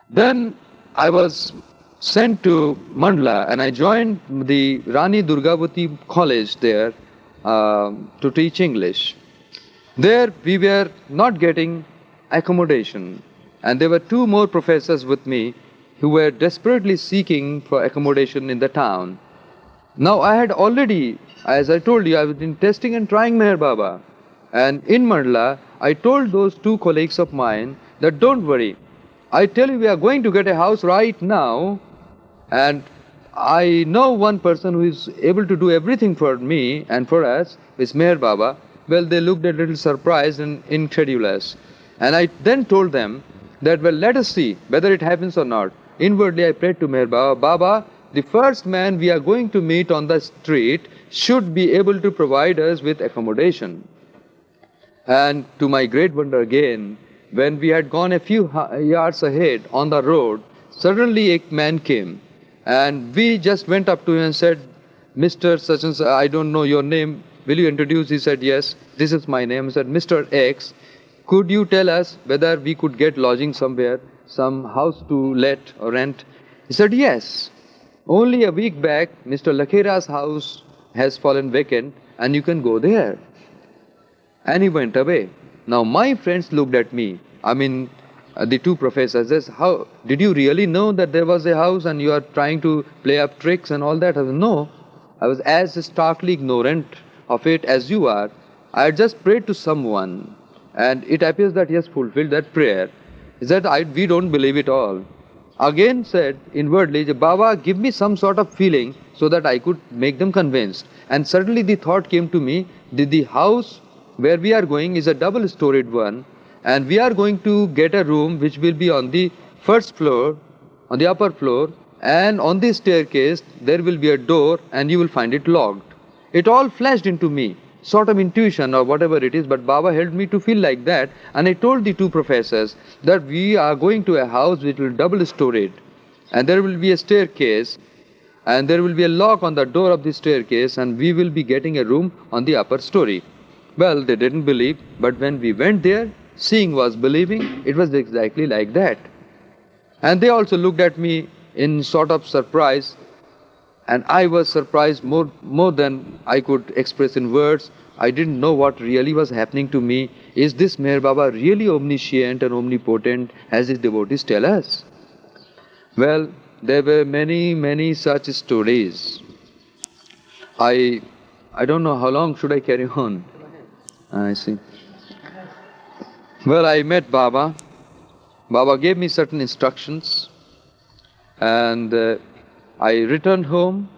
Then I was sent to Mandla and I joined the Rani Durgavati College there to teach English. There we were not getting accommodation, and there were two more professors with me who were desperately seeking for accommodation in the town. Now I had already, as I told you, I was been testing and trying Meher Baba. And in Mandla, I told those two colleagues of mine that don't worry, I tell you we are going to get a house right now, and I know one person who is able to do everything for me and for us, is Meher Baba. Well, they looked a little surprised and incredulous. And I then told them that, well, let us see whether it happens or not. Inwardly, I prayed to Meher Baba, Baba, the first man we are going to meet on the street should be able to provide us with accommodation. And to my great wonder again, when we had gone a few yards ahead on the road, suddenly a man came. And we just went up to him and said, Mr. Such and such, I don't know your name. Will you introduce? He said, yes, this is my name. He said, Mr. X, could you tell us whether we could get lodging somewhere, some house to let or rent? He said, yes. Only a week back, Mr. Lakhera's house has fallen vacant and you can go there. And he went away. Now my friends looked at me. I mean, the two professors says, how did you really know that there was a house and you are trying to play up tricks and all that? I said, no, I was as starkly ignorant of it as you are. I had just prayed to someone and it appears that he has fulfilled that prayer. He said, we don't believe it all. Again said inwardly, Baba, give me some sort of feeling so that I could make them convinced. And suddenly the thought came to me, the house where we are going is a double-storied one, and we are going to get a room which will be on the first floor, on the upper floor, and on the staircase there will be a door and you will find it locked. It all flashed into me, sort of intuition or whatever it is, but Baba helped me to feel like that, and I told the two professors that we are going to a house which will double-storied, and there will be a staircase, and there will be a lock on the door of the staircase, and we will be getting a room on the upper story. Well, they didn't believe, but when we went there, seeing was believing. It was exactly like that. And they also looked at me in sort of surprise, and I was surprised more than I could express in words. I didn't know what really was happening to me. Is this Meher Baba really omniscient and omnipotent as his devotees tell us? Well, there were many such stories. I don't know how long should I carry on. I see. Well, I met Baba. Baba gave me certain instructions, and I returned home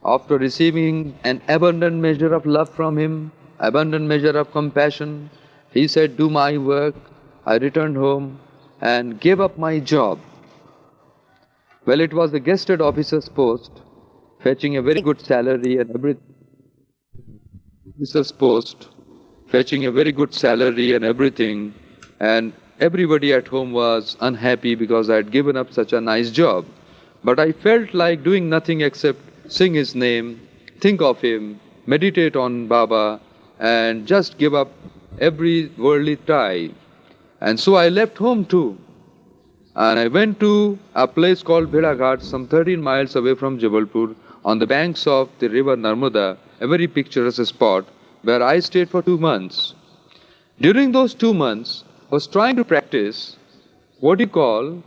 after receiving an abundant measure of love from him, abundant measure of compassion. He said, do my work. I returned home and gave up my job. Well, it was a guested officer's post, fetching a very good salary and everything. Officer's post, fetching a very good salary and everything, and everybody at home was unhappy because I had given up such a nice job. But I felt like doing nothing except sing his name, think of him, meditate on Baba, and just give up every worldly tie. And so I left home too. And I went to a place called Bhedaghat, some 13 miles away from Jabalpur, on the banks of the river Narmada, a very picturesque spot, where I stayed for 2 months. During those 2 months, I was trying to practice what you call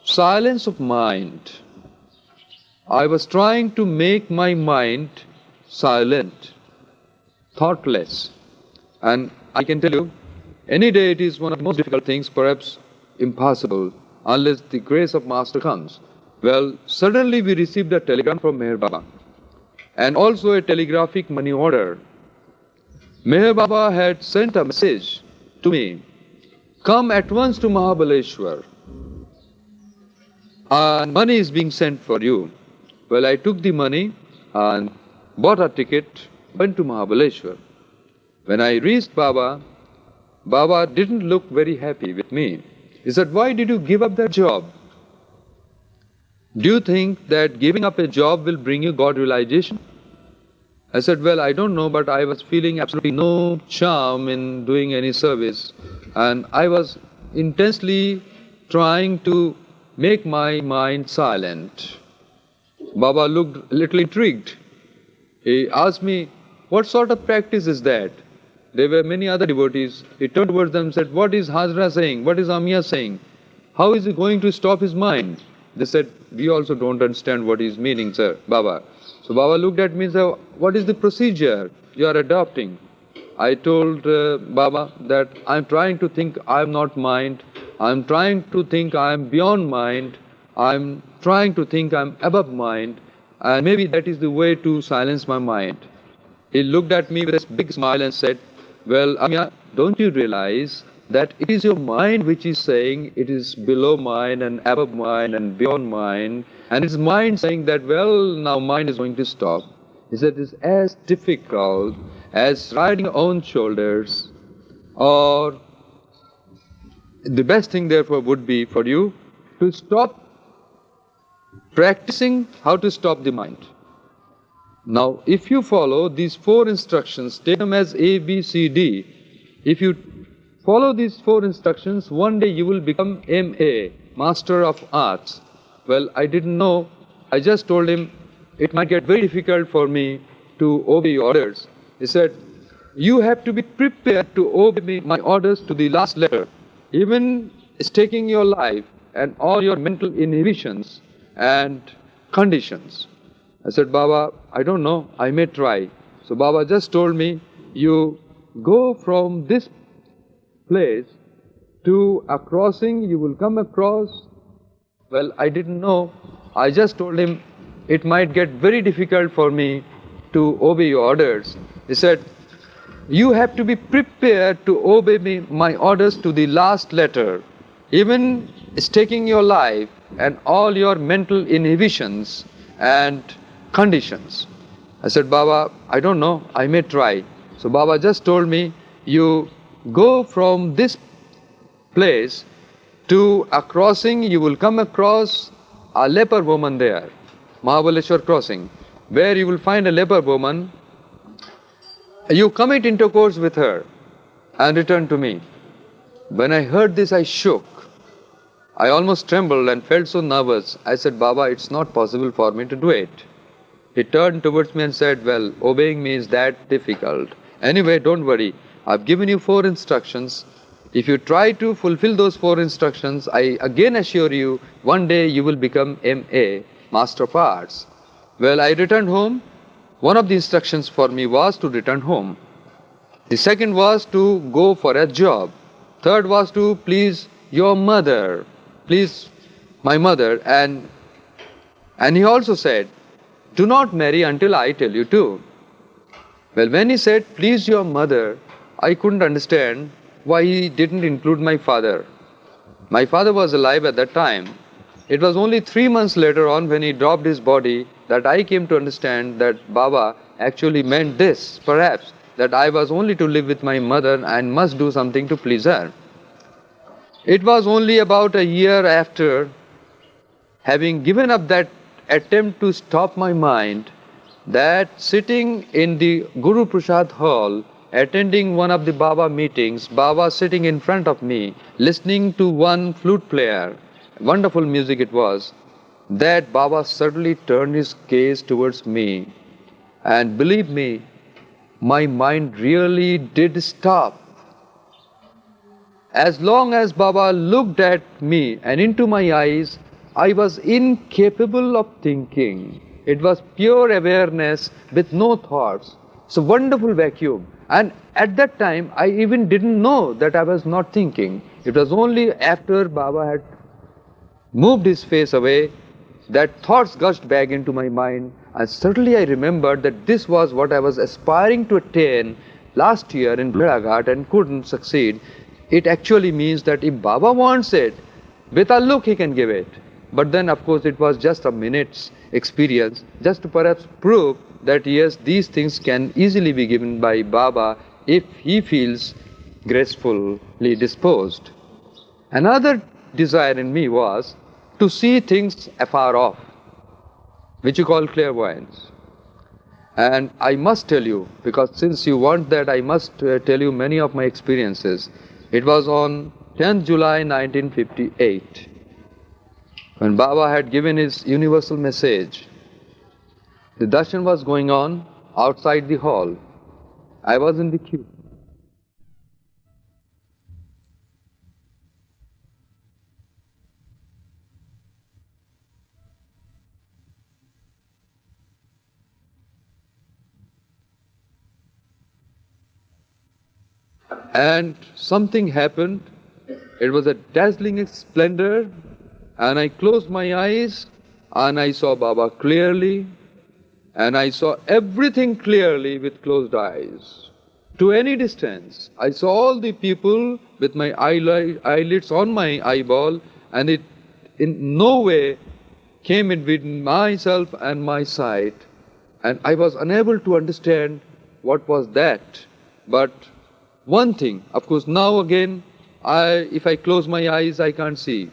silence of mind. I was trying to make my mind silent, thoughtless. And I can tell you, any day it is one of the most difficult things, perhaps impossible, unless the grace of Master comes. Well, suddenly we received a telegram from Meher Baba, and also a telegraphic money order. Meher Baba had sent a message to me, come at once to Mahabaleshwar, and money is being sent for you. Well, I took the money and bought a ticket, went to Mahabaleshwar. When I reached Baba, Baba didn't look very happy with me. He said, why did you give up that job? Do you think that giving up a job will bring you God realization? I said, well, I don't know, but I was feeling absolutely no charm in doing any service. And I was intensely trying to make my mind silent. Baba looked a little intrigued. He asked me, what sort of practice is that? There were many other devotees. He turned towards them and said, what is Hazra saying? What is Amiya saying? How is he going to stop his mind? They said, we also don't understand what he's meaning, sir, Baba. So Baba looked at me and said, what is the procedure you are adopting? I told Baba that I'm trying to think I'm not mind. I'm trying to think I'm beyond mind. I'm trying to think I'm above mind. And maybe that is the way to silence my mind. He looked at me with a big smile and said, well, Amiya, don't you realize that it is your mind which is saying it is below mind and above mind and beyond mind, and it's mind saying that, well, now mind is going to stop. He said it's as difficult as riding your own shoulders, or the best thing therefore would be for you to stop practicing how to stop the mind. Now, if you follow these 4 instructions, take them as A, B, C, D. If you follow these 4 instructions, one day you will become MA, Master of Arts. Well, I didn't know. I just told him it might get very difficult for me to obey your orders. He said, you have to be prepared to obey my orders to the last letter, even staking your life and all your mental inhibitions and conditions. I said, Baba, I don't know, I may try. So Baba just told me, you go from this place to a crossing, you will come across. Well, I didn't know. I just told him, it might get very difficult for me to obey your orders. He said, you have to be prepared to obey my orders to the last letter, even staking your life and all your mental inhibitions and conditions. I said, Baba, I don't know, I may try. So Baba just told me, you go from this place to a crossing, you will come across a leper woman there, Mahabaleshwar crossing, where you will find a leper woman. You commit intercourse with her and return to me. When I heard this, I shook. I almost trembled and felt so nervous. I said, Baba, it's not possible for me to do it. He turned towards me and said, well, obeying me is that difficult. Anyway, don't worry. I've given you 4 instructions. If you try to fulfill those 4 instructions, I again assure you, one day you will become MA, Master of Arts. Well, I returned home. One of the instructions for me was to return home. The second was to go for a job. Third was to please your mother, please my mother. And he also said, do not marry until I tell you to. Well, when he said, please your mother, I couldn't understand why he didn't include my father. My father was alive at that time. It was only 3 months later on, when he dropped his body, that I came to understand that Baba actually meant this, perhaps, that I was only to live with my mother and must do something to please her. It was only about a year after having given up that attempt to stop my mind, that sitting in the Guru Prasad hall, attending one of the Baba meetings, Baba sitting in front of me, listening to one flute player, wonderful music it was, that Baba suddenly turned his gaze towards me. And believe me, my mind really did stop. As long as Baba looked at me and into my eyes, I was incapable of thinking. It was pure awareness with no thoughts. It's a wonderful vacuum. And at that time, I even didn't know that I was not thinking. It was only after Baba had moved his face away that thoughts gushed back into my mind. And suddenly I remembered that this was what I was aspiring to attain last year in Bhedaghat and couldn't succeed. It actually means that if Baba wants it, with a look he can give it. But then, of course, it was just a minute's experience, just to perhaps prove that yes, these things can easily be given by Baba if he feels gracefully disposed. Another desire in me was to see things afar off, which you call clairvoyance. And I must tell you, because since you want that, I must tell you many of my experiences. It was on 10th July 1958. When Baba had given his universal message, the darshan was going on outside the hall. I was in the queue. And something happened. It was a dazzling splendor, and I closed my eyes and I saw Baba clearly, and I saw everything clearly with closed eyes. To any distance, I saw all the people with my eyelids on my eyeball, and it in no way came in between myself and my sight, and I was unable to understand what was that. But one thing, of course, now again, if I close my eyes, I can't see.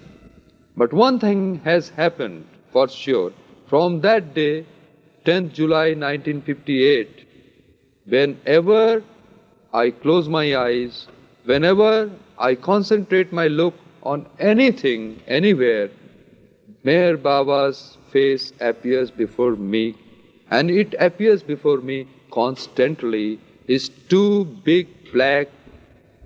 But one thing has happened for sure. From that day, 10th July 1958, whenever I close my eyes, whenever I concentrate my look on anything, anywhere, Meher Baba's face appears before me, and it appears before me constantly. His two big, black,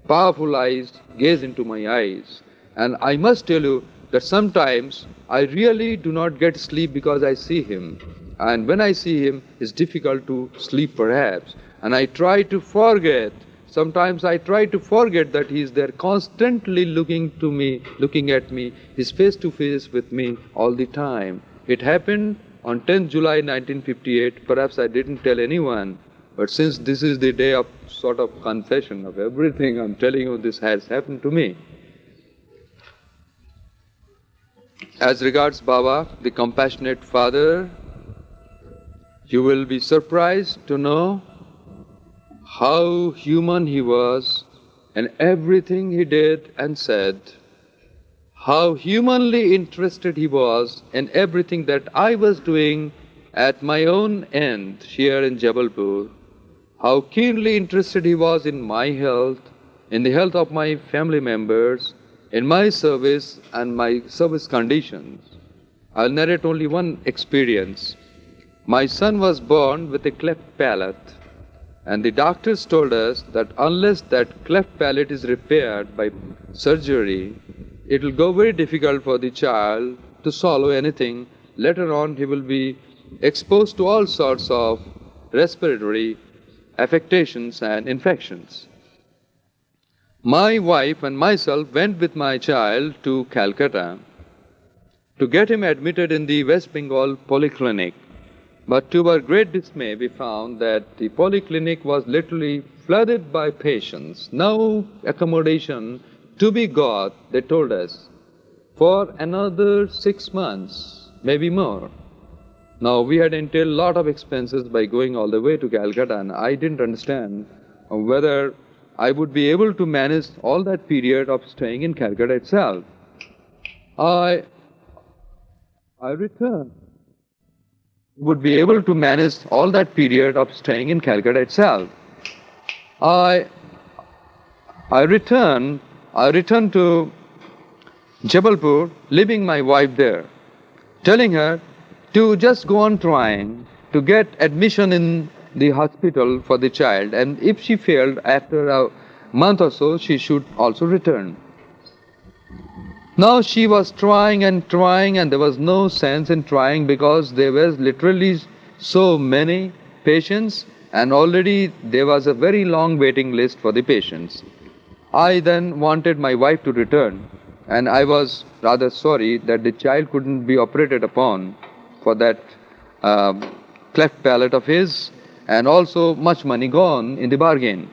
powerful eyes gaze into my eyes. And I must tell you that sometimes I really do not get sleep because I see him. And when I see him, it's difficult to sleep perhaps. And I try to forget. Sometimes I try to forget that he is there constantly looking to me, looking at me. He's face to face with me all the time. It happened on 10th July 1958. Perhaps I didn't tell anyone. But since this is the day of sort of confession of everything, I'm telling you this has happened to me. As regards Baba, the compassionate father, you will be surprised to know how human he was in everything he did and said, how humanly interested he was in everything that I was doing at my own end here in Jabalpur, how keenly interested he was in my health, in the health of my family members, in my service and my service conditions. I'll narrate only one experience. My son was born with a cleft palate, and the doctors told us that unless that cleft palate is repaired by surgery, it will go very difficult for the child to swallow anything. Later on, he will be exposed to all sorts of respiratory affectations and infections. My wife and myself went with my child to Calcutta to get him admitted in the West Bengal Polyclinic. But to our great dismay, we found that the polyclinic was literally flooded by patients. No accommodation to be got, they told us, for another 6 months, maybe more. Now, we had entailed a lot of expenses by going all the way to Calcutta, and I didn't understand whether I would be able to manage all that period of staying in Calcutta itself. I returned. Would be able to manage all that period of staying in Calcutta itself. I returned to Jabalpur, leaving my wife there, telling her to just go on trying to get admission in the hospital for the child, and if she failed after a month or so, she should also return. Now she was trying, and there was no sense in trying because there were literally so many patients, and already there was a very long waiting list for the patients. I then wanted my wife to return, and I was rather sorry that the child couldn't be operated upon for that cleft palate of his, and also much money gone in the bargain.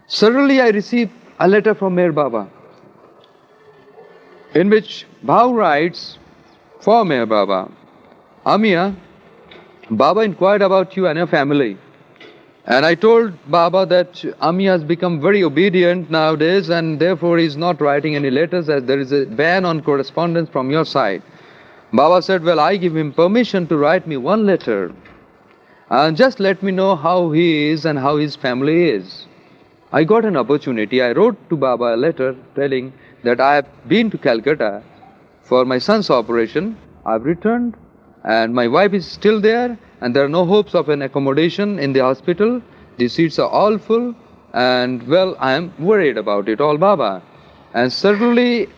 Suddenly I received a letter from Meher Baba, in which Bhau writes for Meher Baba, Amiya, Baba inquired about you and your family. And I told Baba that Amiya has become very obedient nowadays, and therefore he is not writing any letters as there is a ban on correspondence from your side. Baba said, well, I give him permission to write me one letter and just let me know how he is and how his family is. I got an opportunity. I wrote to Baba a letter telling that I have been to Calcutta for my son's operation. I've returned and my wife is still there and there are no hopes of an accommodation in the hospital. The seats are all full and well, I am worried about it all, Baba. And suddenly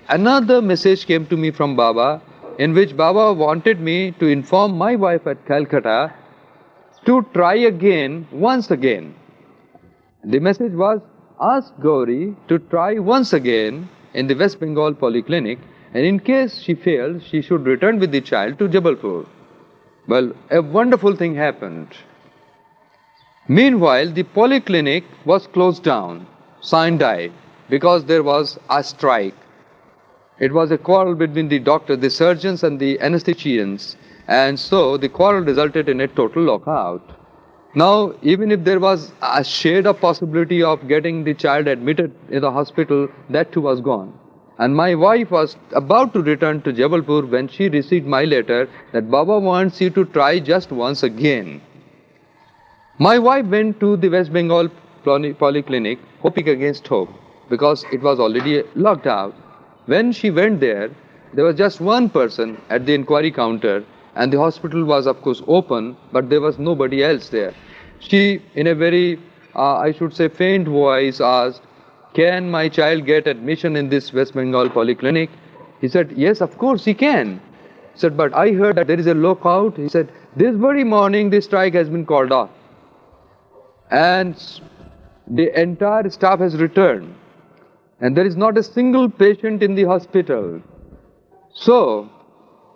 another message came to me from Baba in which Baba wanted me to inform my wife at Calcutta to try again, once again. The message was, ask Gauri to try once again in the West Bengal Polyclinic, and in case she fails, she should return with the child to Jabalpur. Well, a wonderful thing happened. Meanwhile, the polyclinic was closed down, sine die, because there was a strike. It was a quarrel between the doctors, the surgeons and the anestheticians, and so the quarrel resulted in a total lockout. Now, even if there was a shade of possibility of getting the child admitted in the hospital, that too was gone. And my wife was about to return to Jabalpur when she received my letter that Baba wants you to try just once again. My wife went to the West Bengal Polyclinic, hoping against hope, because it was already locked out. When she went there was just one person at the inquiry counter, and the hospital was of course open, but there was nobody else there. She, in a very, I should say, faint voice asked, can my child get admission in this West Bengal Polyclinic? He said, yes, of course he can. He said, but I heard that there is a lockout. He said, this very morning the strike has been called off. And the entire staff has returned. And there is not a single patient in the hospital. So,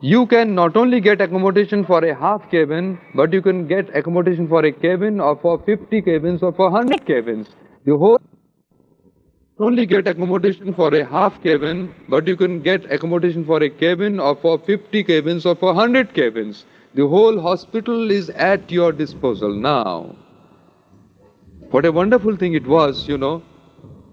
you can not only get accommodation for a half cabin, but you can get accommodation for a cabin or for 50 cabins or for 100 cabins. You only get accommodation for a half cabin, but you can get accommodation for a cabin or for 50 cabins or for 100 cabins. The whole hospital is at your disposal now. What a wonderful thing it was, you know.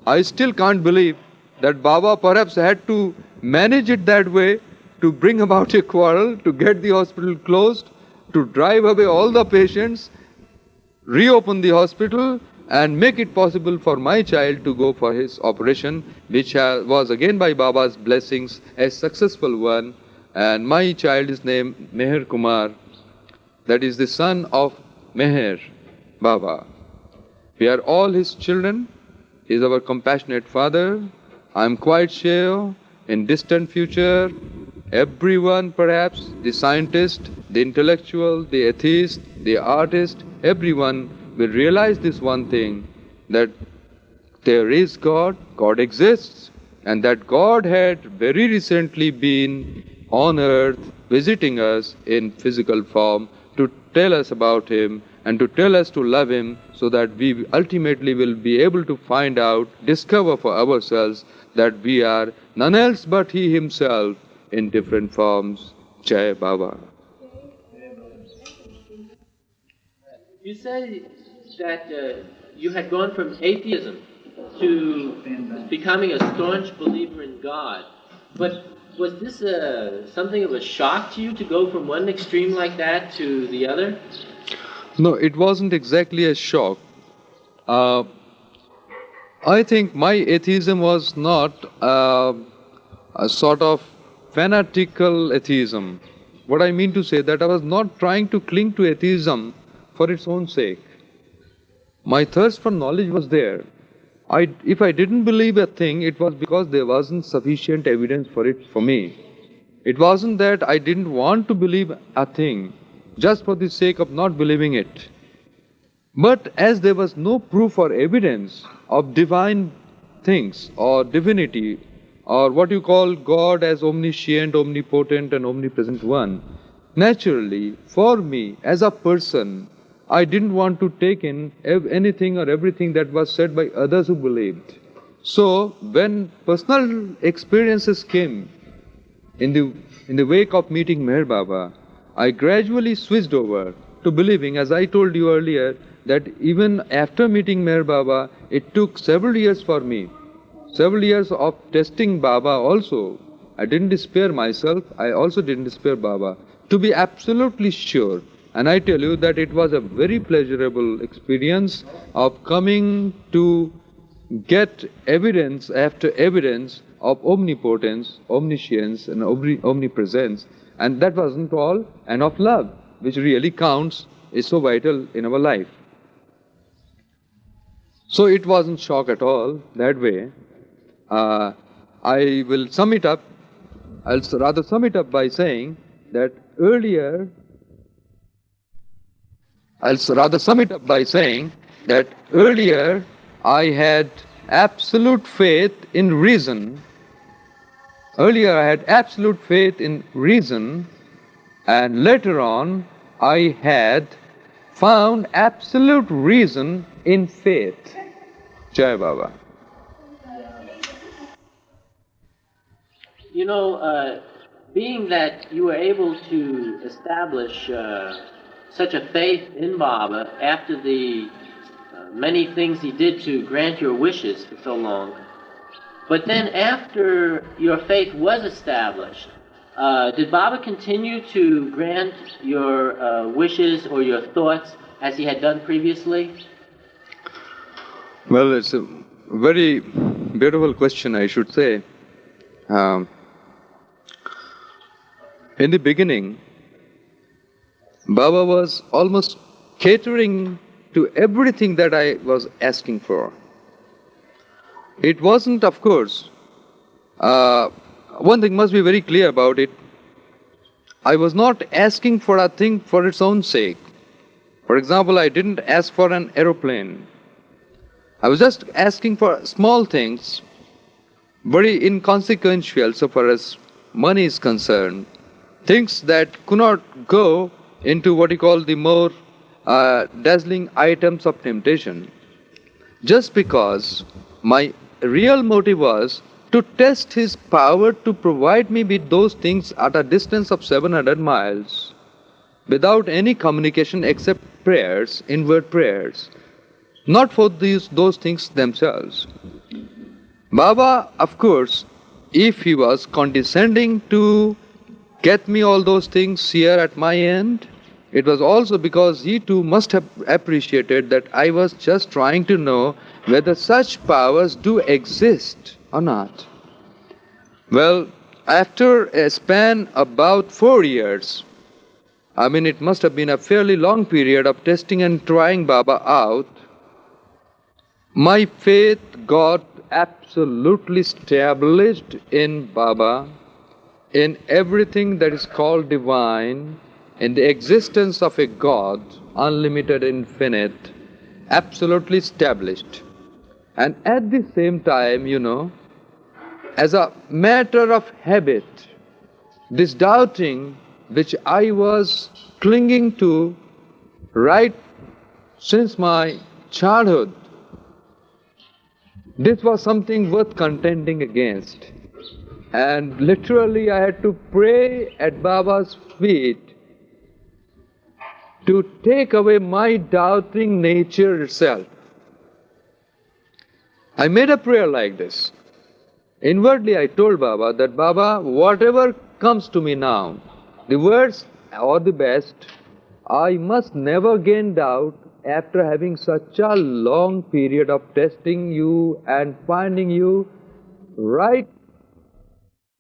I still can't believe that Baba perhaps had to manage it that way to bring about a quarrel, to get the hospital closed, to drive away all the patients, reopen the hospital, and make it possible for my child to go for his operation, which was again by Baba's blessings a successful one. And my child is named Meher Kumar, that is the son of Meher Baba. We are all his children. He is our compassionate father. I am quite sure in distant future, everyone perhaps, the scientist, the intellectual, the atheist, the artist, everyone will realize this one thing, that there is God, God exists, and that God had very recently been on earth visiting us in physical form to tell us about Him and to tell us to love Him, so that we ultimately will be able to find out, discover for ourselves that we are none else but He Himself in different forms. Jai Baba. You say that you had gone from atheism to becoming a staunch believer in God, but was this something of a shock to you to go from one extreme like that to the other? No, it wasn't exactly a shock. I think my atheism was not a sort of fanatical atheism. What I mean to say that I was not trying to cling to atheism for its own sake. My thirst for knowledge was there. If I didn't believe a thing, it was because there wasn't sufficient evidence for it for me. It wasn't that I didn't want to believe a thing just for the sake of not believing it. But as there was no proof or evidence of divine things or divinity, or what you call God as omniscient, omnipotent and omnipresent one, naturally, for me as a person, I didn't want to take in anything or everything that was said by others who believed. So, when personal experiences came in the wake of meeting Meher Baba, I gradually switched over to believing, as I told you earlier, that even after meeting Meher Baba, it took several years for me, several years of testing Baba also. I didn't despair myself, I also didn't despair Baba, to be absolutely sure. And I tell you that it was a very pleasurable experience of coming to get evidence after evidence of omnipotence, omniscience, and omnipresence. And that wasn't all, and of love, which really counts, is so vital in our life. So it wasn't shock at all that way. I will sum it up. I'll rather sum it up by saying that earlier I had absolute faith in reason. Earlier I had absolute faith in reason, and later on I had found absolute reason in faith. Jai Baba. You know, being that you were able to establish such a faith in Baba after the many things he did to grant your wishes for so long, but then after your faith was established, did Baba continue to grant your wishes or your thoughts as he had done previously? Well, it's a very beautiful question, I should say. In the beginning, Baba was almost catering to everything that I was asking for. It wasn't, of course, one thing must be very clear about it. I was not asking for a thing for its own sake. For example, I didn't ask for an aeroplane. I was just asking for small things, very inconsequential so far as money is concerned. Things that could not go into what you call the more dazzling items of temptation. Just because my real motive was to test his power to provide me with those things at a distance of 700 miles, without any communication except prayers, inward prayers, not for those things themselves. Baba, of course, if he was condescending to get me all those things here at my end, it was also because he too must have appreciated that I was just trying to know whether such powers do exist or not. Well, after a span about 4 years, it must have been a fairly long period of testing and trying Baba out, my faith got absolutely established in Baba, in everything that is called divine, in the existence of a God, unlimited, infinite, absolutely established. And at the same time, as a matter of habit, this doubting which I was clinging to right since my childhood, this was something worth contending against. And literally I had to pray at Baba's feet to take away my doubting nature itself. I made a prayer like this. Inwardly I told Baba that, Baba, whatever comes to me now, the worst or the best, I must never gain doubt after having such a long period of testing you and finding you right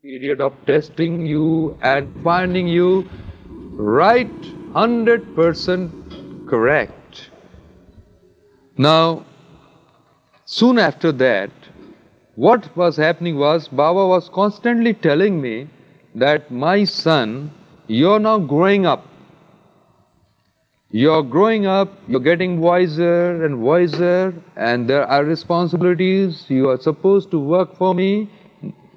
100% correct. Now, soon after that, what was happening was Baba was constantly telling me that, my son, you're now growing up. You're growing up, you're getting wiser and wiser, and there are responsibilities. You are supposed to work for me.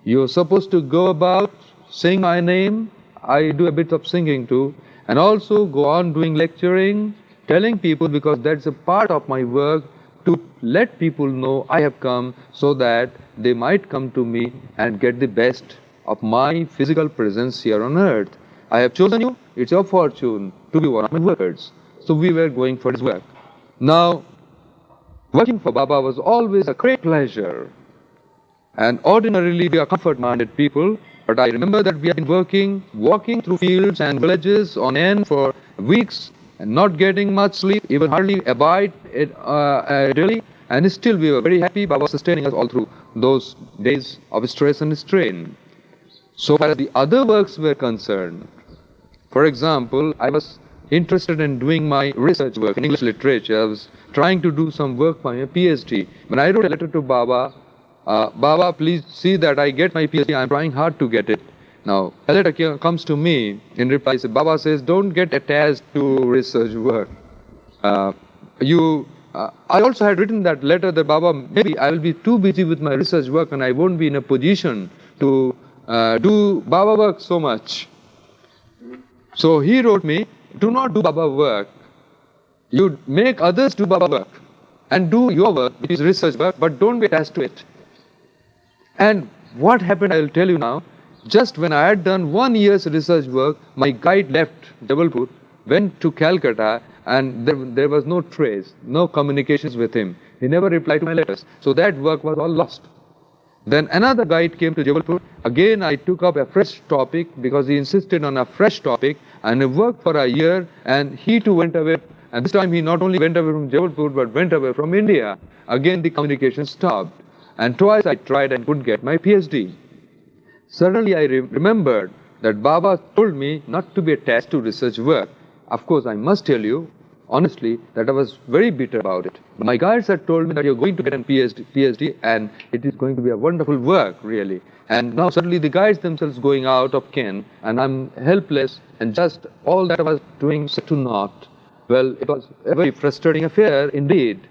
You're supposed to go about, sing my name. I do a bit of singing too. And also go on doing lecturing, telling people, because that's a part of my work, to let people know I have come so that they might come to me and get the best of my physical presence here on earth. I have chosen you, it's your fortune to be one of my workers. So we were going for his work. Now, working for Baba was always a great pleasure. And ordinarily we are comfort-minded people, but I remember that we have been walking through fields and villages on end for weeks and not getting much sleep, even hardly a bite daily, And still we were very happy. Baba was sustaining us all through those days of stress and strain. So far as the other works were concerned, for example, I was interested in doing my research work in English literature. I was trying to do some work for my PhD. When I wrote a letter to Baba, Baba, please see that I get my PhD. I'm trying hard to get it. Now, a letter comes to me in reply. Baba says, don't get attached to research work. I also had written that letter that Baba, maybe I will be too busy with my research work and I won't be in a position to do Baba work so much. So he wrote me, do not do Baba work. You make others do Baba work and do your work, which is research work, but don't be attached to it. And what happened, I will tell you now. Just when I had done 1 year's research work, my guide left Jabalpur, went to Calcutta, and there was no trace, no communications with him. He never replied to my letters. So that work was all lost. Then another guide came to Jabalpur. Again, I took up a fresh topic because he insisted on a fresh topic, and I worked for a year, and he too went away. And this time he not only went away from Jabalpur, but went away from India. Again, the communication stopped. And twice I tried and couldn't get my PhD. Suddenly I remembered that Baba told me not to be attached to research work. Of course, I must tell you, honestly, that I was very bitter about it. But my guides had told me that you're going to get a PhD and it is going to be a wonderful work, really. And now suddenly the guides themselves going out of ken, and I'm helpless, and just all that I was doing set to naught. Well, it was a very frustrating affair indeed.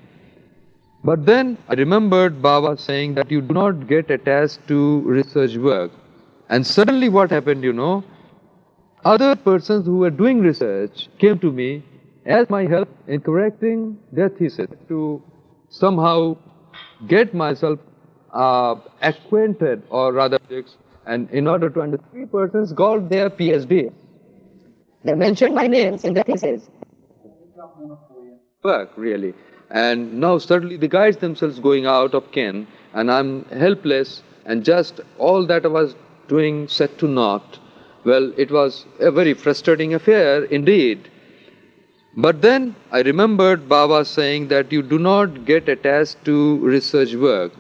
But then I remembered Baba saying that you do not get attached to research work. And suddenly what happened, other persons who were doing research came to me, asked my help in correcting their thesis to somehow get myself acquainted, or rather, and in order to understand, 3 persons got their PhD. They mentioned my names in the thesis. Work, really. And now suddenly the guides themselves going out of ken, and I'm helpless, and just all that I was doing set to naught. Well, it was a very frustrating affair indeed. But then I remembered Baba saying that you do not get attached to research work.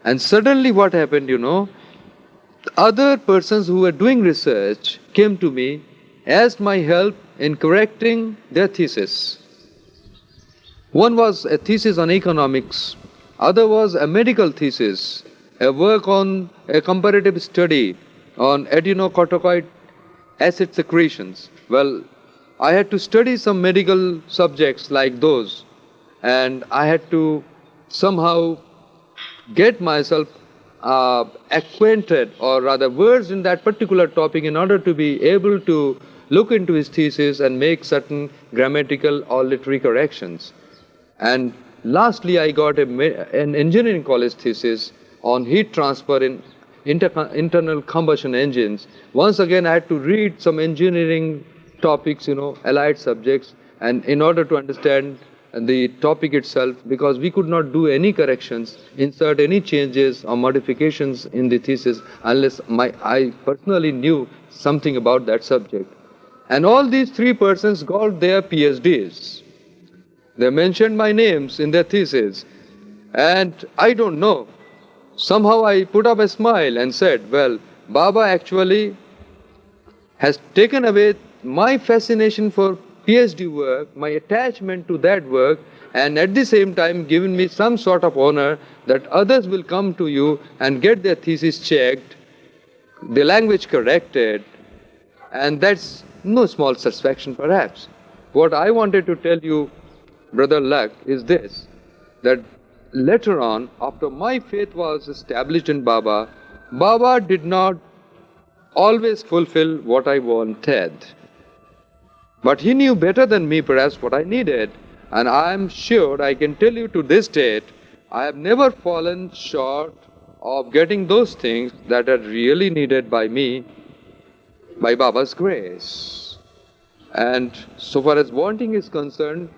And suddenly what happened, other persons who were doing research came to me, asked my help in correcting their thesis. One was a thesis on economics, other was a medical thesis, a work on a comparative study on adenocorticoid acid secretions. Well, I had to study some medical subjects like those, and I had to somehow get myself acquainted, or rather versed in that particular topic, in order to be able to look into his thesis and make certain grammatical or literary corrections. And lastly, I got an engineering college thesis on heat transfer in internal combustion engines. Once again, I had to read some engineering topics, allied subjects, and in order to understand the topic itself, because we could not do any corrections, insert any changes or modifications in the thesis unless I personally knew something about that subject. And all these 3 persons got their PhDs. They mentioned my names in their thesis, and I don't know. Somehow I put up a smile and said, well, Baba actually has taken away my fascination for PhD work, my attachment to that work, and at the same time given me some sort of honor that others will come to you and get their thesis checked, the language corrected, and that's no small satisfaction perhaps. What I wanted to tell you, Brother Luck, is this, that later on, after my faith was established in Baba, Baba did not always fulfill what I wanted. But he knew better than me perhaps what I needed, and I am sure I can tell you to this date, I have never fallen short of getting those things that are really needed by me, by Baba's grace. And so far as wanting is concerned,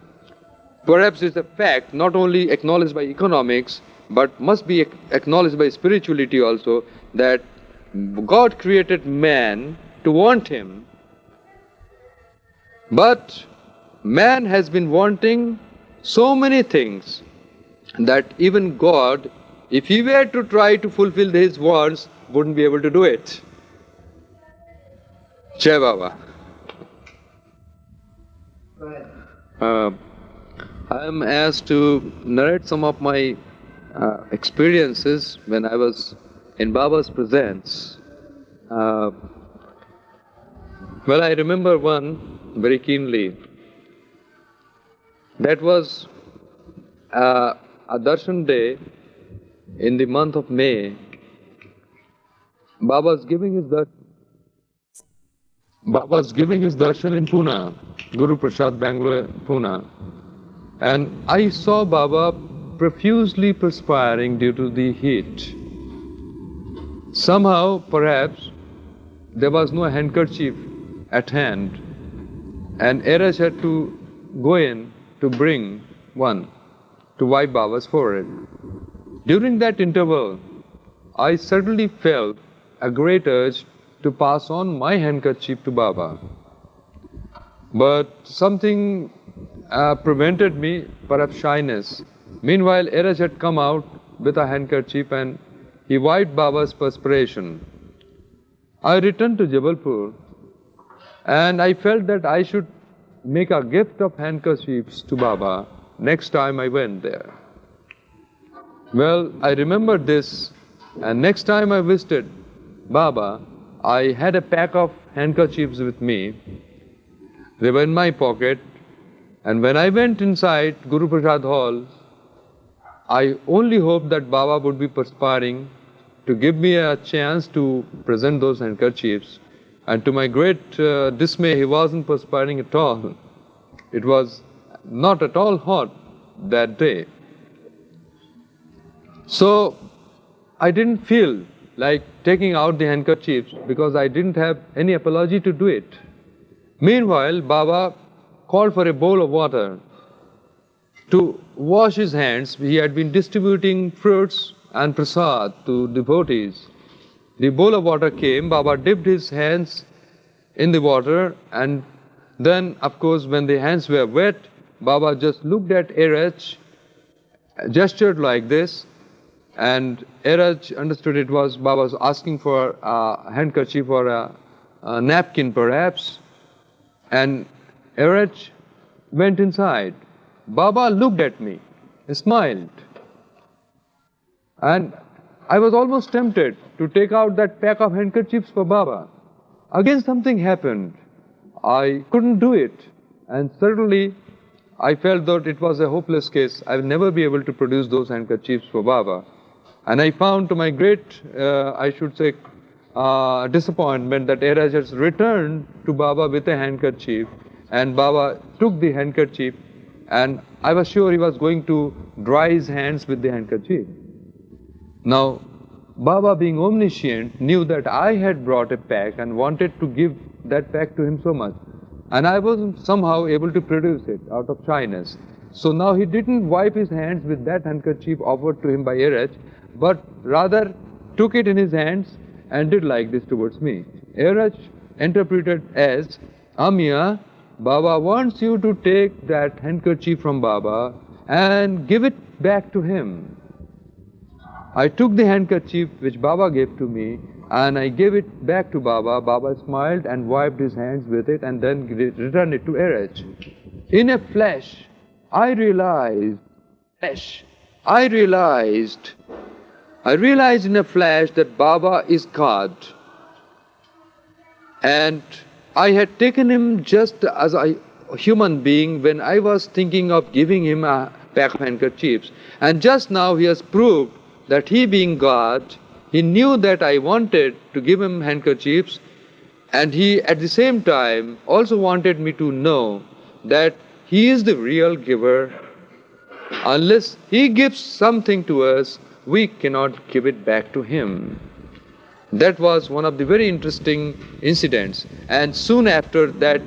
perhaps it's a fact not only acknowledged by economics, but must be acknowledged by spirituality also, that God created man to want him. But man has been wanting so many things that even God, if he were to try to fulfill his words, wouldn't be able to do it. Jai Baba. I am asked to narrate some of my experiences when I was in Baba's presence. Well, I remember one very keenly. That was a darshan day in the month of May. Baba was giving his darshan in Pune, Guru Prasad, Bangalore, Pune. And I saw Baba profusely perspiring due to the heat. Somehow, perhaps, there was no handkerchief at hand, and Eraj had to go in to bring one to wipe Baba's forehead. During that interval, I suddenly felt a great urge to pass on my handkerchief to Baba. But something prevented me, perhaps shyness. Meanwhile, Eraj had come out with a handkerchief and he wiped Baba's perspiration. I returned to Jabalpur and I felt that I should make a gift of handkerchiefs to Baba next time I went there. Well, I remembered this, and next time I visited Baba, I had a pack of handkerchiefs with me. They were in my pocket, and when I went inside Guru Prasad Hall, I only hoped that Baba would be perspiring to give me a chance to present those handkerchiefs. And to my great dismay, he wasn't perspiring at all. It was not at all hot that day. So I didn't feel like taking out the handkerchiefs because I didn't have any apology to do it. Meanwhile, Baba called for a bowl of water to wash his hands. He had been distributing fruits and prasad to devotees. The bowl of water came, Baba dipped his hands in the water, and then, of course, when the hands were wet, Baba just looked at Eraj, gestured like this, and Eraj understood it was Baba was asking for a handkerchief or a napkin perhaps, and Eraj went inside. Baba looked at me, smiled, and I was almost tempted to take out that pack of handkerchiefs for Baba. Again something happened. I couldn't do it, and certainly I felt that it was a hopeless case. I will never be able to produce those handkerchiefs for Baba. And I found to my great, I should say, disappointment that Eraj has returned to Baba with a handkerchief, and Baba took the handkerchief, and I was sure he was going to dry his hands with the handkerchief. Now, Baba, being omniscient, knew that I had brought a pack and wanted to give that pack to him so much. And I wasn't somehow able to produce it out of shyness. So now he didn't wipe his hands with that handkerchief offered to him by Eraj, but rather took it in his hands and did like this towards me. Eraj interpreted as, Amiya, Baba wants you to take that handkerchief from Baba and give it back to him. I took the handkerchief which Baba gave to me and I gave it back to Baba. Baba smiled and wiped his hands with it and then returned it to Eraj. In a flash, I realized in a flash that Baba is God. And I had taken him just as a human being when I was thinking of giving him a pack of handkerchiefs. And just now he has proved that he being God, he knew that I wanted to give him handkerchiefs, and he at the same time also wanted me to know that he is the real giver. Unless he gives something to us, we cannot give it back to him. That was one of the very interesting incidents, and soon after that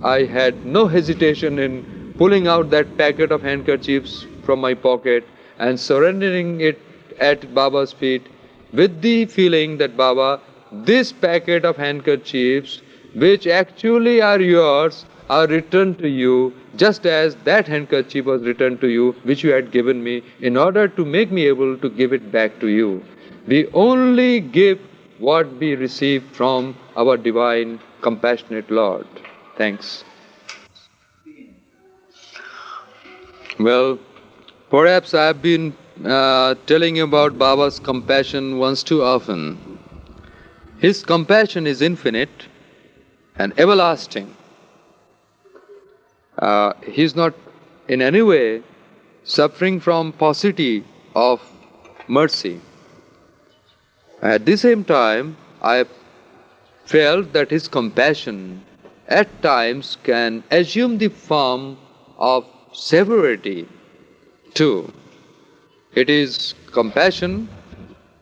I had no hesitation in pulling out that packet of handkerchiefs from my pocket and surrendering it at Baba's feet with the feeling that Baba, this packet of handkerchiefs which actually are yours are returned to you, just as that handkerchief was returned to you, which you had given me, in order to make me able to give it back to you. We only give what we receive from our divine, compassionate Lord. Thanks. Well, perhaps I have been telling you about Baba's compassion once too often. His compassion is infinite and everlasting. He is not in any way suffering from paucity of mercy. At the same time, I felt that his compassion at times can assume the form of severity too. It is compassion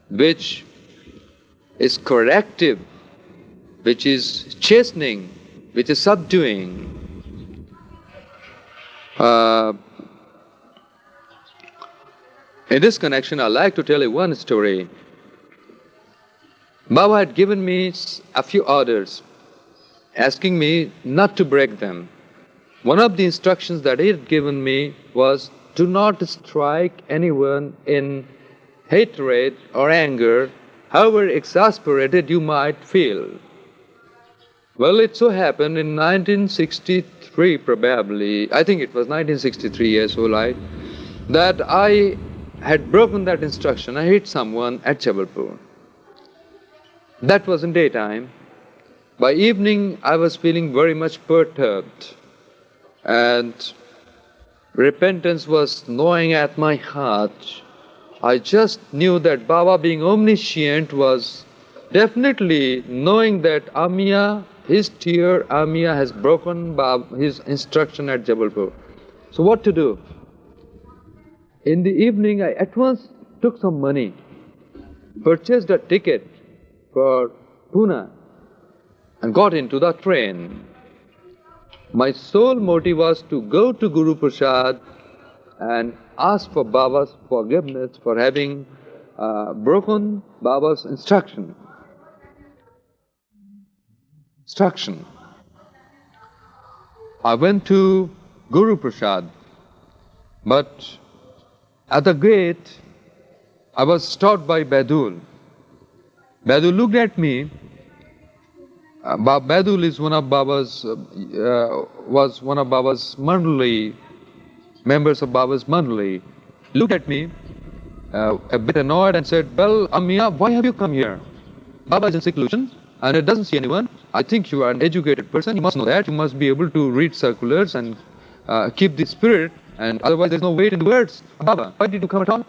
which is corrective, which is chastening, which is subduing. In this connection, I'd like to tell you one story. Baba had given me a few orders, asking me not to break them. One of the instructions that he had given me was, do not strike anyone in hatred or anger, however exasperated you might feel. Well, it so happened in 1963 probably, I think it was 1963 years old, that I had broken that instruction. I hit someone at Jabalpur. That was in daytime. By evening, I was feeling very much perturbed, and repentance was gnawing at my heart. I just knew that Baba, being omniscient, was definitely knowing that Amiya, his tear, Amiya has broken his instruction at Jabalpur. So what to do? In the evening, I at once took some money, purchased a ticket for Pune, and got into the train. My sole motive was to go to Guru Prasad and ask for Baba's forgiveness for having broken Baba's instruction. I went to Guru Prasad, but at the gate I was stopped by Badul. Badul looked at me. Badul is one of Baba's, was one of Baba's Mandali, members of Baba's Mandali. Looked at me, a bit annoyed, and said, well, Amiya, why have you come here? Baba is in seclusion and it doesn't see anyone. I think you are an educated person. You must know that. You must be able to read circulars and keep the spirit, and otherwise there's no weight in the words. Baba, why did you come at all?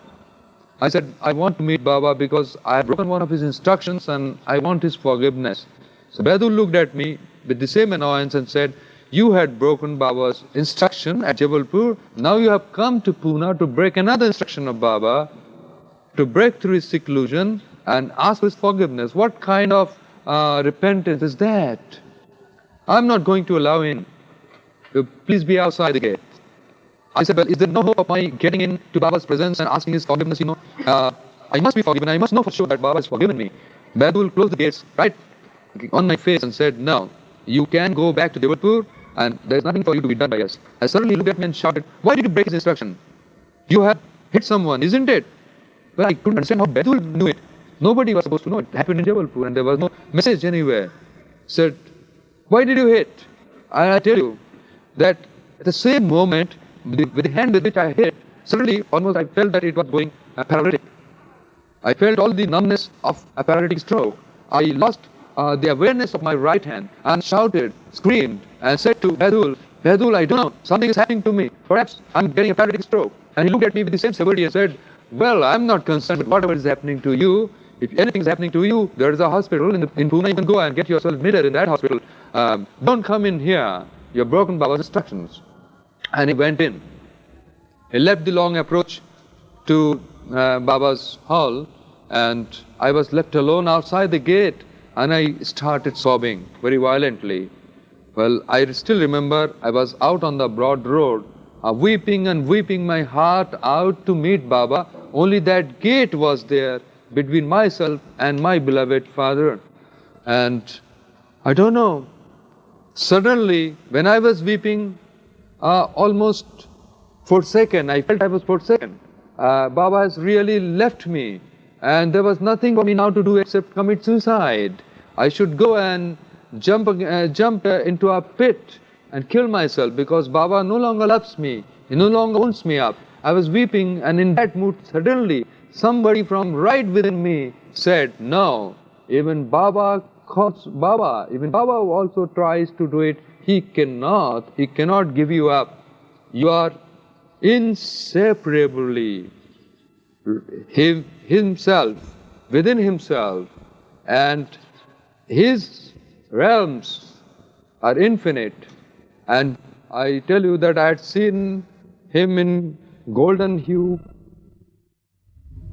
I said, I want to meet Baba because I have broken one of his instructions and I want his forgiveness. So Badul looked at me with the same annoyance and said, you had broken Baba's instruction at Jabalpur. Now you have come to Pune to break another instruction of Baba, to break through his seclusion and ask for his forgiveness. What kind of repentance is that? I'm not going to allow in. Please be outside the gate. I said, well, is there no hope of my getting into Baba's presence and asking his forgiveness? I must be forgiven. I must know for sure that Baba has forgiven me. Badul closed the gates right on my face and said, no, you can go back to Jabalpur and there's nothing for you to be done by us. I suddenly looked at me and shouted, why did you break his instruction? You have hit someone, isn't it? Well, I couldn't understand how Badul knew it. Nobody was supposed to know it. It happened in Jabalpur and there was no message anywhere. Said, why did you hit? I tell you that at the same moment, with the hand with which I hit, suddenly almost I felt that it was going paralytic. I felt all the numbness of a paralytic stroke. I lost the awareness of my right hand and shouted, screamed, and said to Badul, Badul, I don't know, something is happening to me. Perhaps I'm getting a paralytic stroke. And he looked at me with the same severity and said, well, I'm not concerned with whatever is happening to you. If anything is happening to you, there is a hospital in Pune. You can go and get yourself admitted in that hospital. Don't come in here. You've broken Baba's instructions. And he went in. He left the long approach to Baba's hall, and I was left alone outside the gate, and I started sobbing very violently. Well, I still remember I was out on the broad road, weeping and weeping my heart out to meet Baba. Only that gate was there between myself and my beloved father. And I don't know, Suddenly, when I was weeping, almost forsaken, I felt I was forsaken. Baba has really left me, and there was nothing for me now to do except commit suicide. I should go and jump into a pit and kill myself because Baba no longer loves me. He no longer owns me up. I was weeping, and in that mood, suddenly somebody from right within me said, "No, even Baba calls Baba. Even Baba also tries to do it. He cannot give you up. You are inseparably himself, within himself, and his realms are infinite." And I tell you that I had seen him in golden hue.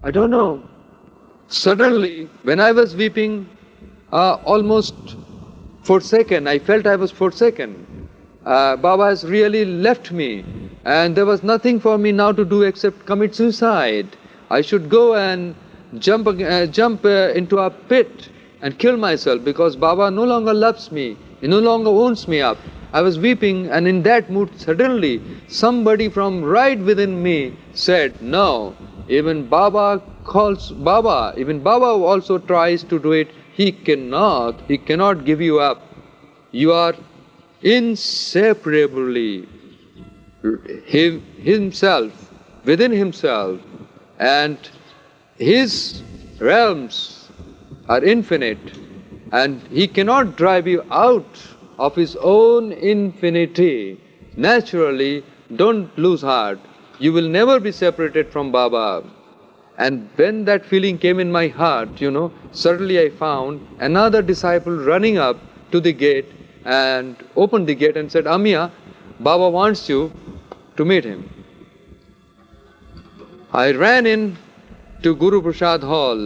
I don't know. Suddenly, when I was weeping, almost forsaken, I felt I was forsaken. Baba has really left me, and there was nothing for me now to do except commit suicide. I should go and jump into a pit and kill myself because Baba no longer loves me. He no longer owns me up. I was weeping, and in that mood, suddenly somebody from right within me said, "No, even Baba calls Baba. Even Baba also tries to do it. He cannot give you up. You are inseparably himself, within himself, and his realms are infinite, and he cannot drive you out of his own infinity. Naturally, don't lose heart. You will never be separated from Baba." And when that feeling came in my heart, suddenly I found another disciple running up to the gate and opened the gate and said, "Amiya, Baba wants you to meet him." I ran in to Guru Prasad Hall.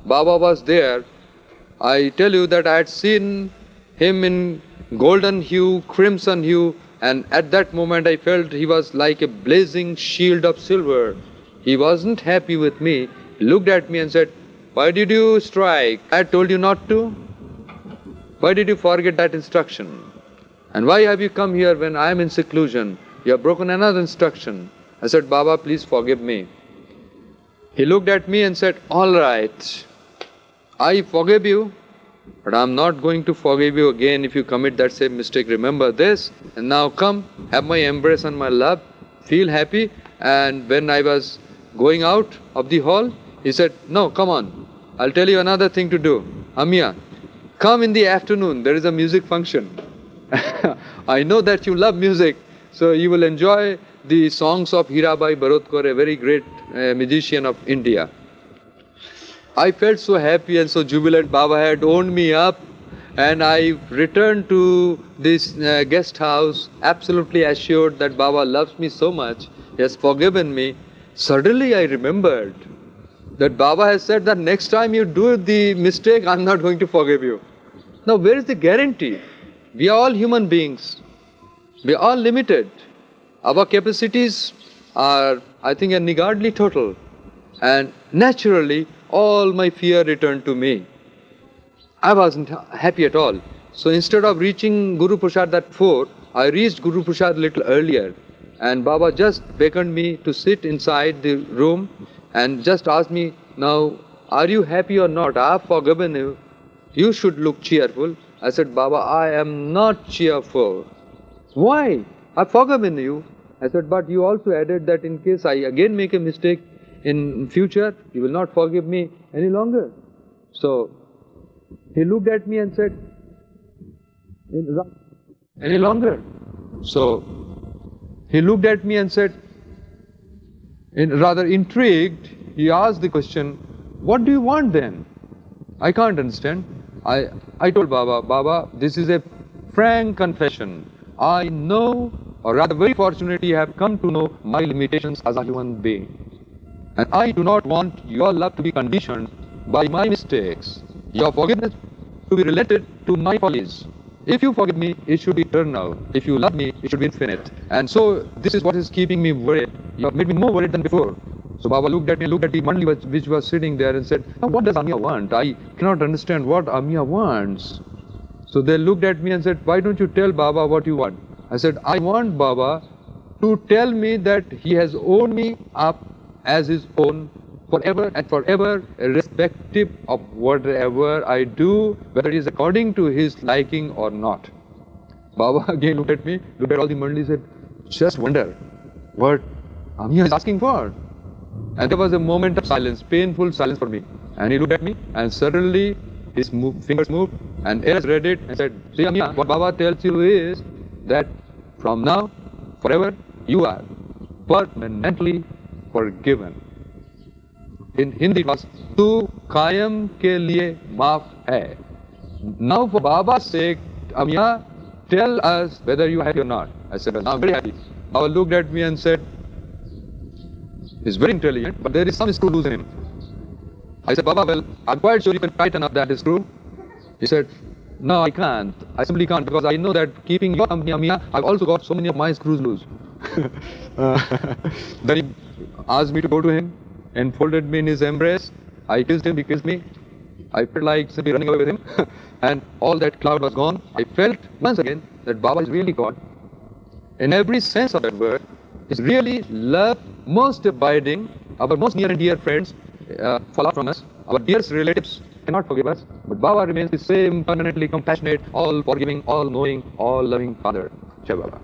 Baba was there. I tell you that I had seen him in golden hue, crimson hue, and at that moment I felt he was like a blazing shield of silver. He wasn't happy with me. He looked at me and said, "Why did you strike? I told you not to. Why did you forget that instruction? And why have you come here when I am in seclusion? You have broken another instruction." I said, "Baba, please forgive me." He looked at me and said, "All right, I forgive you, but I am not going to forgive you again if you commit that same mistake. Remember this, and now come, have my embrace and my love, feel happy." And when I was going out of the hall, he said, "No, come on, I'll tell you another thing to do. Amiya, come in the afternoon, there is a music function. I know that you love music, so you will enjoy the songs of Hirabai Bharotkar, a very great musician of India." I felt so happy and so jubilant. Baba had owned me up, and I returned to this guest house absolutely assured that Baba loves me so much, he has forgiven me. Suddenly I remembered that Baba has said that next time you do the mistake, I'm not going to forgive you. Now where is the guarantee? We are all human beings. We are all limited. Our capacities are, I think, niggardly total. And naturally, all my fear returned to me. I wasn't happy at all. So instead of reaching Guru Prasad at 4, I reached Guru Prasad a little earlier. And Baba just beckoned me to sit inside the room and just asked me, "Now, are you happy or not? I have forgiven you. You should look cheerful." I said, "Baba, I am not cheerful." "Why? I've forgiven you." I said, "But you also added that in case I again make a mistake in future, you will not forgive me any longer." So he looked at me and said, "Any longer?" So he looked at me and said, rather intrigued, he asked the question, "What do you want then? I can't understand." I told Baba, "Baba, this is a frank confession. I know, or rather very fortunately have come to know my limitations as a human being. And I do not want your love to be conditioned by my mistakes, your forgiveness to be related to my follies. If you forgive me, it should be eternal. If you love me, it should be infinite. And so this is what is keeping me worried. You have made me more worried than before." So Baba looked at me, looked at the Mandali which was sitting there and said, "Now what does Amiya want? I cannot understand what Amiya wants." So they looked at me and said, why don't you tell Baba what you want? I said, I want Baba to tell me that he has owned me up as his own forever and forever, irrespective of whatever I do, whether it is according to his liking or not. Baba again looked at me, looked at all the Mandali, said, just wonder what Amiya is asking for. And there was a moment of silence, painful silence for me. And he looked at me, and suddenly his fingers moved, and Eras read it and said, see Amiya, what Baba tells you is that from now, forever, you are permanently forgiven. In Hindi it was, tu kayam ke liye maaf hai. Now for Baba's sake, Amiya, tell us whether you are happy or not. I said, well, I'm very happy. Baba looked at me and said, he's very intelligent, but there is some screw loose in him. I said, Baba, well, I'm quite sure you can tighten up that screw. He said, no, I can't. I simply can't, because I know that keeping your company, Amiya, I've also got so many of my screws loose. Then he asked me to go to him and folded me in his embrace. I kissed him, he kissed me. I felt like simply running away with him. And all that cloud was gone. I felt once again that Baba is really God. In every sense of that word, is really love, most abiding. Our most near and dear friends fall out from us. Our dearest relatives cannot forgive us. But Baba remains the same permanently compassionate, all forgiving, all knowing, all loving Father. Jai Baba.